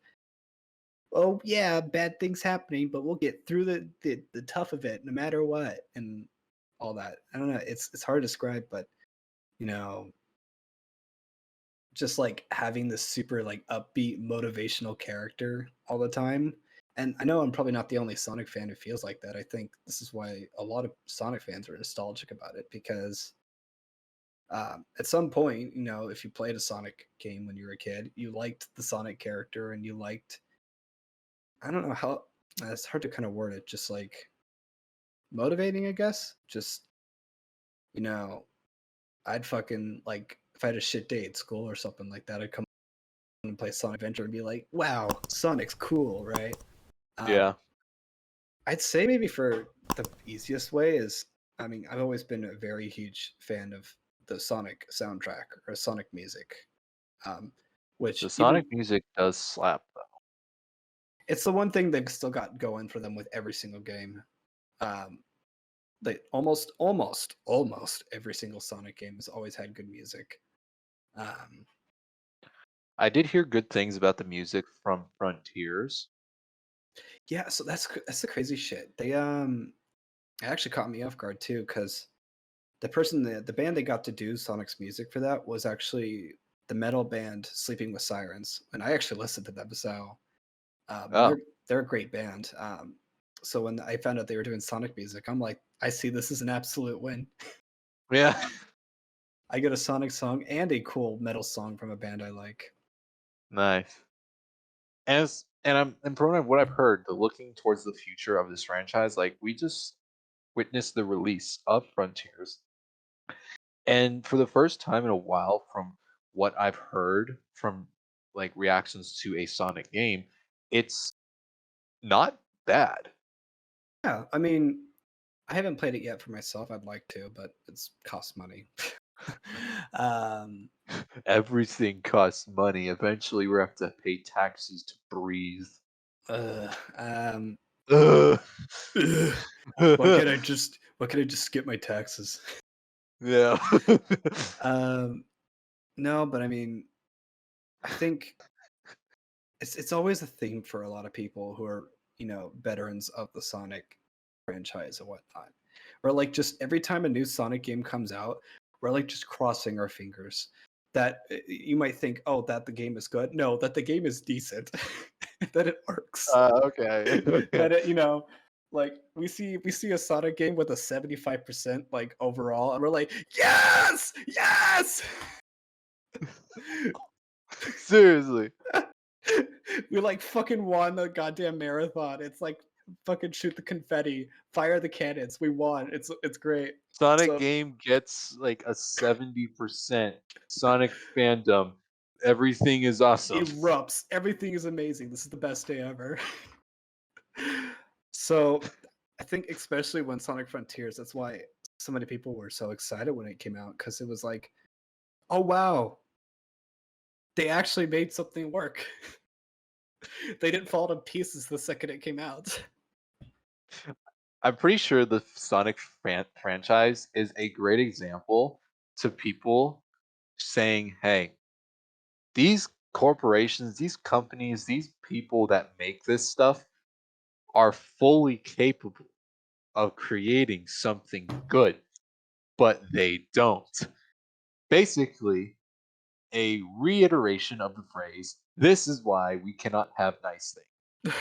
oh yeah, bad things happening, but we'll get through the tough of it no matter what, and all that. I don't know. It's hard to describe, but you know just like having this super like upbeat motivational character all the time. And I know I'm probably not the only Sonic fan who feels like that. I think this is why a lot of Sonic fans are nostalgic about it because at some point, if you played a Sonic game when you were a kid, you liked the Sonic character and you liked, I don't know how, it's hard to kind of word it, just like motivating, I guess. Just, you know, I'd fucking like, if I had a shit day at school or something like that, I'd come and play Sonic Adventure and be like, "Wow, Sonic's cool, right?" Um, Yeah. I'd say maybe for the easiest way is, I mean, I've always been a very huge fan of the Sonic soundtrack or Sonic music, um, The which even Sonic music does slap though. it's the one thing they've still got going for them with every single game. Um, they almost every single Sonic game has always had good music. Um, I did hear good things about the music from Frontiers. yeah, so that's the crazy shit. It actually caught me off guard too because the band they got to do Sonic's music for that was actually the metal band Sleeping with Sirens, and I actually listened to them. So, and Oh, they're a great band. So when I found out they were doing Sonic music, I'm like, I see this as an absolute win. yeah. I get a Sonic song and a cool metal song from a band I like. Nice. And from what I've heard, the looking towards the future of this franchise, like we just witnessed the release of Frontiers. And for the first time in a while, from what I've heard from like reactions to a Sonic game, it's not bad. Yeah, I mean, I haven't played it yet for myself. I'd like to, but it's costs money. um, Everything costs money. Eventually, we have to pay taxes to breathe. uh, um, Ugh. ugh. Why can't I just skip my taxes? Yeah. Um, no, but I mean, I think it's always a theme for a lot of people who are, veterans of the Sonic franchise and whatnot. Or like just every time a new Sonic game comes out, we're like just crossing our fingers that you might think, oh, that the game is good. No, that the game is decent, that it works. Okay. Okay. That like we see a Sonic game with a 75% like overall, and we're like, yes, yes. Seriously. We like fucking won the goddamn marathon. It's like fucking shoot the confetti, fire the cannons. We won. It's great. Sonic So game gets like a 70% Sonic fandom. Everything is awesome. erupts. Everything is amazing. This is the best day ever. So I think especially when Sonic Frontiers, that's why so many people were so excited when it came out because it was like, oh wow, They actually made something work. They didn't fall to pieces the second it came out. I'm pretty sure the Sonic franchise is a great example to people saying, "Hey, these corporations, these companies, these people that make this stuff are fully capable of creating something good, but they don't." Basically, a reiteration of the phrase, "This is why we cannot have nice things."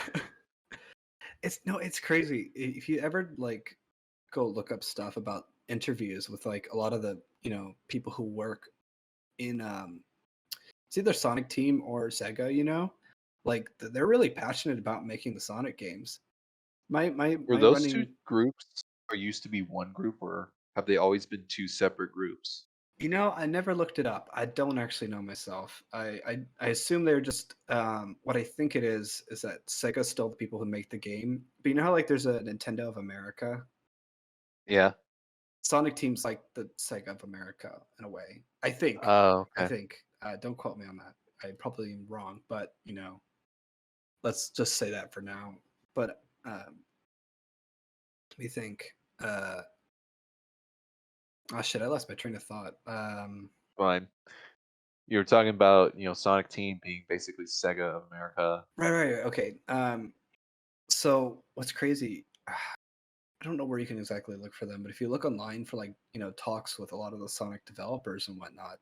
It's no, it's crazy. If you ever like go look up stuff about interviews with like a lot of the, people who work in it's either Sonic Team or Sega, like they're really passionate about making the Sonic games. Were My those two running, groups or used to be one group, or have they always been two separate groups? I never looked it up. I don't actually know myself. I assume they're just what I think it is that Sega's still the people who make the game. But you know how like there's a Nintendo of America? Yeah. Sonic Team's like the Sega of America in a way. I think. Oh, I okay. think. Don't quote me on that. I probably am wrong, but let's just say that for now. But let me think. Oh shit, I lost my train of thought. Fine. You were talking about, Sonic Team being basically Sega of America. Right. Okay. So what's crazy? I don't know where you can exactly look for them, but if you look online for like talks with a lot of the Sonic developers and whatnot,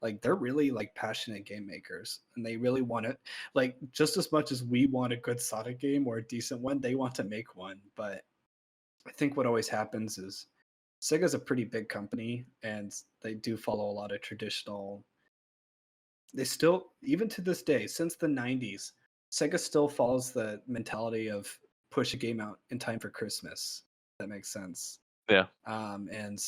like they're really like passionate game makers, and they really want it. Like just as much as we want a good Sonic game or a decent one, they want to make one. But I think what always happens is Sega's a pretty big company, and they do follow a lot of traditional. They still, even to this day, since the '90s, Sega still follows the mentality of push a game out in time for Christmas. If that makes sense. Yeah. And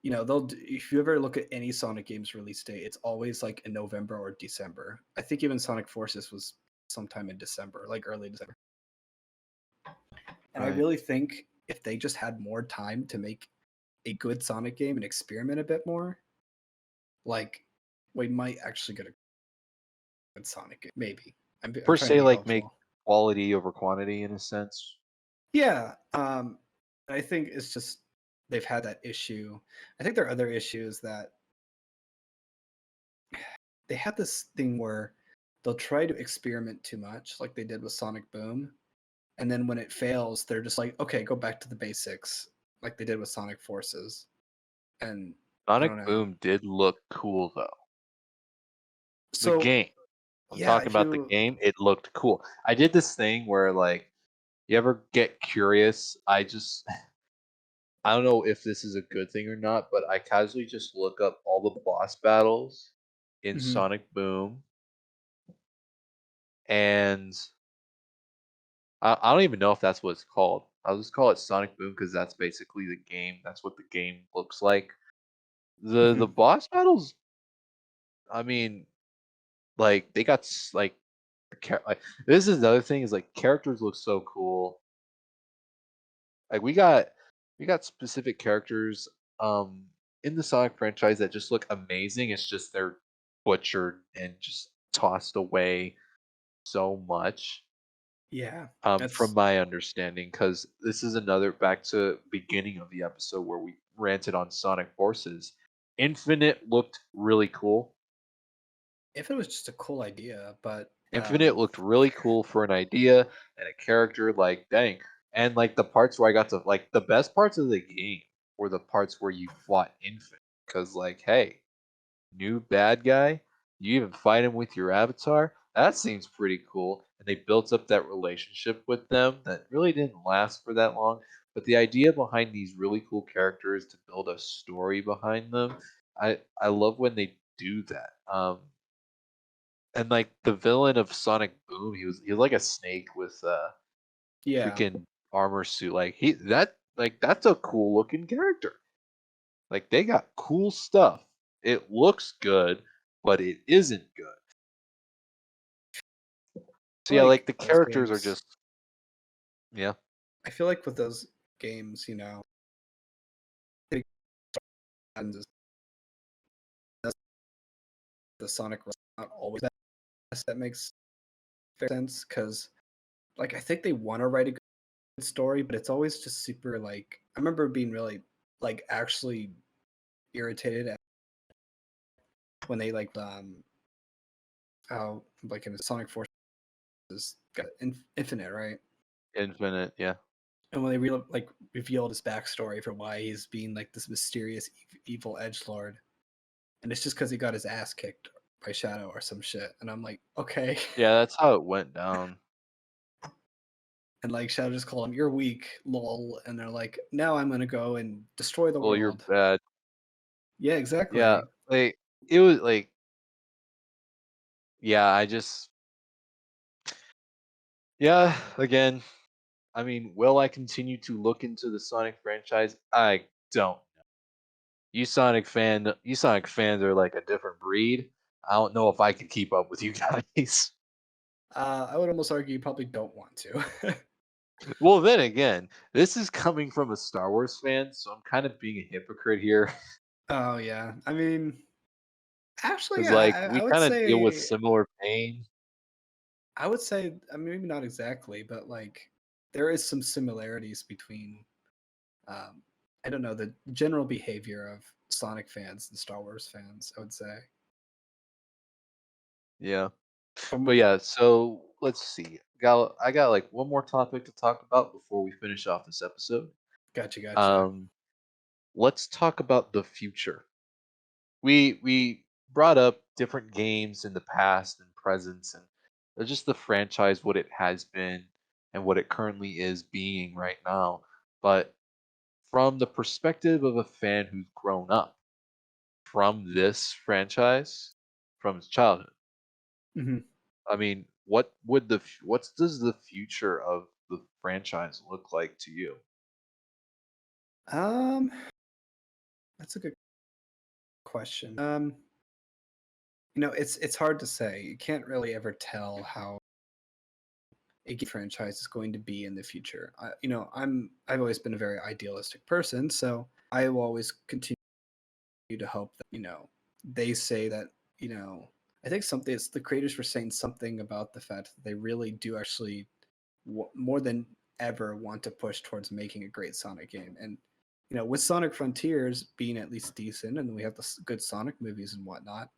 if you ever look at any Sonic games release date, it's always like in November or December. I think even Sonic Forces was sometime in December, like early December. And I Right. really think if they just had more time to make a good Sonic game and experiment a bit more, like we might actually get a good Sonic game. Maybe. I'm Per trying to se, be like make hopeful. quality over quantity in a sense. Yeah. I think it's just they've had that issue. I think there are other issues that they have this thing where they'll try to experiment too much, like they did with Sonic Boom, and then when it fails, they're just like, okay, go back to the basics, like they did with Sonic Forces. And I don't Sonic know. Boom did look cool though. The So game. I'm yeah, talking if about the you game. It looked cool. I did this thing where like you ever get curious? I don't know if this is a good thing or not, but I casually just look up all the boss battles in Mhm. Sonic Boom, and I don't even know if that's what it's called. I'll just call it Sonic Boom because that's basically the game. That's what the game looks like. The Mhm. boss battles, I mean, like they got like, like this is another thing is like characters look so cool. Like we got specific characters in the Sonic franchise that just look amazing. It's just they're butchered and just tossed away so much. Yeah, From that's my understanding, because this is another back to beginning of the episode where we ranted on Sonic Forces. Infinite looked really cool. if it was just a cool idea, but Infinite looked really cool for an idea and a character. Like, dang. And like the parts where I got to like the best parts of the game were the parts where you fought Infinite. Because like, hey, new bad guy, you even fight him with your avatar. That seems pretty cool. And they built up that relationship with them that really didn't last for that long. But the idea behind these really cool characters to build a story behind them, I love when they do that. And like the villain of Sonic Boom, he was like a snake with a yeah. freaking armor suit. Like that's a cool looking character. Like they got cool stuff. It looks good, but it isn't good. So yeah, Like like the those characters are games, just yeah. I feel like with those games, it the Sonic was not always best. That makes fair sense because like I think they want to write a good story, but it's always just super like I remember being really like actually irritated at when they like how like in Sonic Forces got infinite, right? Infinite, yeah. And when they like revealed his backstory for why he's being like this mysterious evil edge lord, and it's just because he got his ass kicked by Shadow or some shit, and I'm like, okay, Yeah, that's how it went down. and like Shadow just called him, "You're weak, lol," and they're like, "Now I'm gonna go and destroy the Well, you're world." bad. Yeah, Yeah, exactly. like, it was like yeah, I just yeah, again, I mean, will I continue to look into the Sonic franchise? I don't. You Sonic fans are like a different breed. I don't know if I can keep up with you guys. I would almost argue you probably don't want to. Well, then again, this is coming from a Star Wars fan, so I'm kind of being a hypocrite here Oh yeah, I mean, actually, because yeah, like I we would kind of deal with say, similar pain. I mean, maybe not exactly, but like there is some similarities between, um, I don't know, the general behavior of Sonic fans and Star Wars fans. I would say. Yeah, but From yeah. So let's see. I got like one more topic to talk about before we finish off this episode. Gotcha, gotcha. Um, let's talk about the future. We brought up different games in the past and present, and just the franchise, what it has been and what it currently is being right now. But from the perspective of a fan who's grown up from this franchise from his childhood, Hmm. I mean, what does the future of the franchise look like to you? Um, that's a good question. It's hard to say. You can't really ever tell how a game franchise is going to be in the future. I've always been a very idealistic person, so I will always continue to hope that they say that you know I think something it's the creators were saying something about the fact that they really do actually more than ever want to push towards making a great Sonic game. And with Sonic Frontiers being at least decent, and we have the good Sonic movies and whatnot,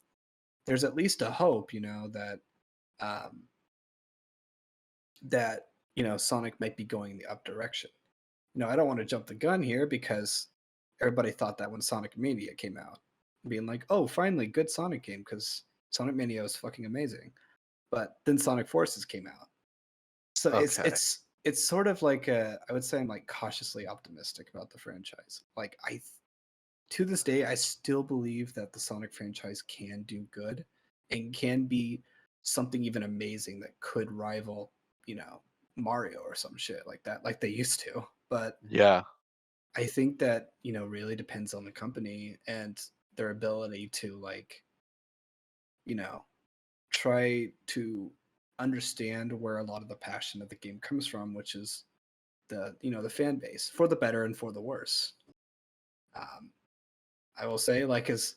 there's at least a hope, um, that Sonic might be going in the up direction. I don't want to jump the gun here because everybody thought that when Sonic Mania came out, being like, "Oh, finally, good Sonic game," because Sonic Mania was fucking amazing. But then Sonic Forces came out, so it's Okay. it's it's sort of like I would say I'm like cautiously optimistic about the franchise. Like to this day, I still believe that the Sonic franchise can do good and can be something even amazing that could rival, you know, Mario or some shit like that, like they used to. But Yeah. I think that, really depends on the company and their ability to like, you know, try to understand where a lot of the passion of the game comes from, which is the fan base for the better and for the worse. Um, I will say, like, as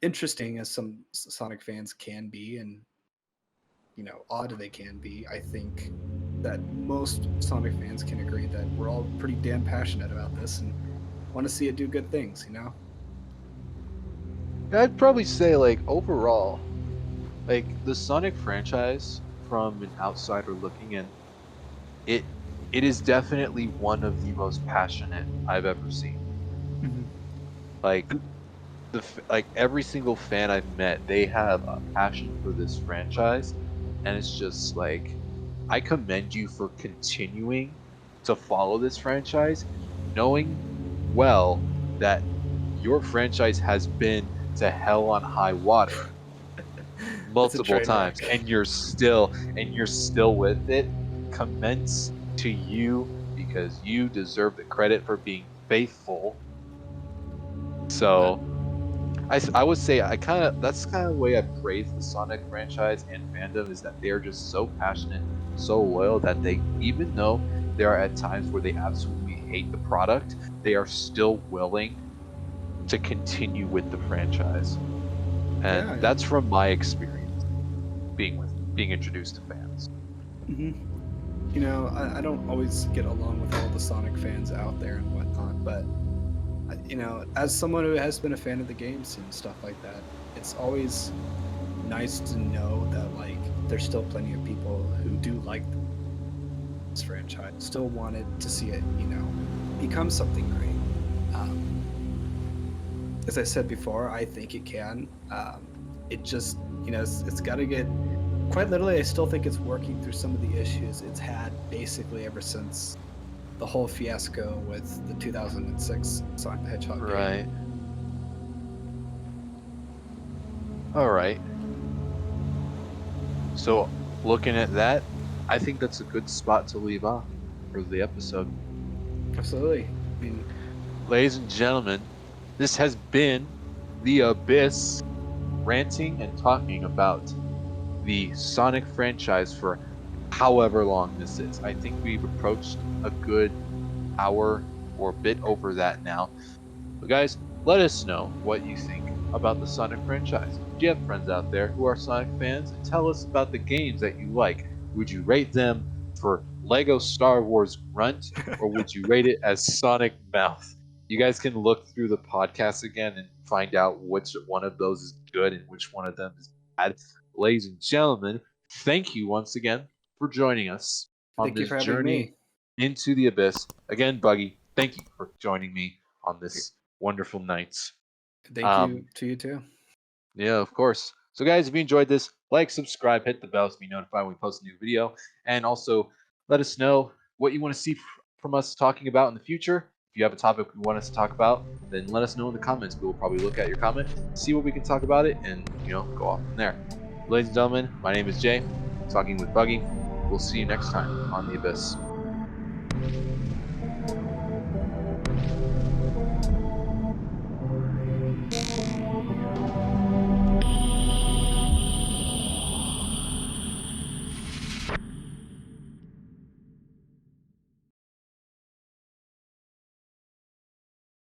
interesting as some Sonic fans can be, and odd they can be, I think that most Sonic fans can agree that we're all pretty damn passionate about this and want to see it do good things. I'd probably say like overall, like the Sonic franchise from an outsider looking in, it it is definitely one of the most passionate I've ever seen. Mhm. Like like every single fan I've met, they have a passion for this franchise, and it's just like I commend you for continuing to follow this franchise, knowing well that your franchise has been to hell on high water It's a multiple train times, wreck. and you're still with it. Commence to you because you deserve the credit for being faithful. Uh, So I would say I kind of that's kind of the way I praise the Sonic franchise and fandom is that they are just so passionate, so loyal that they even though there are at times where they absolutely hate the product, they are still willing to continue with the franchise. And Yeah. that's from my experience being introduced to fans. Hmm. You know, I don't always get along with all the Sonic fans out there and whatnot, but you know, as someone who has been a fan of the games and stuff like that, it's always nice to know that like there's still plenty of people who do like this franchise, still wanted to see it, you know, become something great. Um, as I said before, I think it can. It just, you know, it's got to get. Quite literally, I still think it's working through some of the issues it's had basically ever since the whole fiasco with the 2006 Sonic the Hedgehog game. Right. All right. So looking at that, I think that's a good spot to leave off for the episode. Absolutely. I mean, Ladies and gentlemen, this has been The Abyss ranting and talking about the Sonic franchise for however long this is. I think we've approached a good hour or a bit over that now. But guys, let us know what you think about the Sonic franchise. Do you have friends out there who are Sonic fans? And tell us about the games that you like. Would you rate them for Lego Star Wars Grunt, or would you rate it as Sonic Mouth? You guys can look through the podcast again and find out which one of those is good and which one of them is bad. Ladies and gentlemen, thank you once again for joining us on thank you this for having journey me. into the abyss. Again, Buggy, thank you for joining me on this wonderful night. Thank you Um, to you too. yeah, of course. So, guys, if you enjoyed this, like, subscribe, hit the bell to be notified when we post a new video, and also let us know what you want to see from us talking about in the future. If you have a topic you want us to talk about, then let us know in the comments. We will probably look at your comment, see what we can talk about it, and go off from there. Ladies and gentlemen, my name is Jay, talking with Buggy. We'll see you next time on the Abyss.